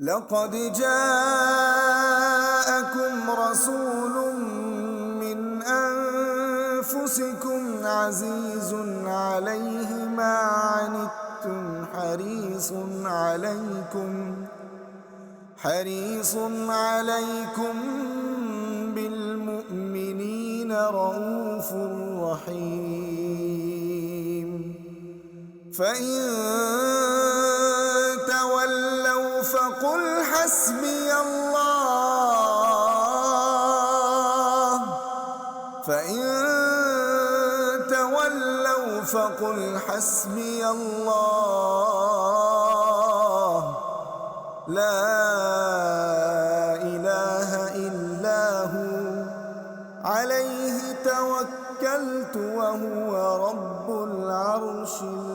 لقد جاءكم رسول من أنفسكم عزيز عليه ما عنتم حريص عليكم بالمؤمنين رءوف رحيم. فإن تولوا فقل حسبي الله لا إله إلا هو عليه توكلت وهو رب العرش العظيم.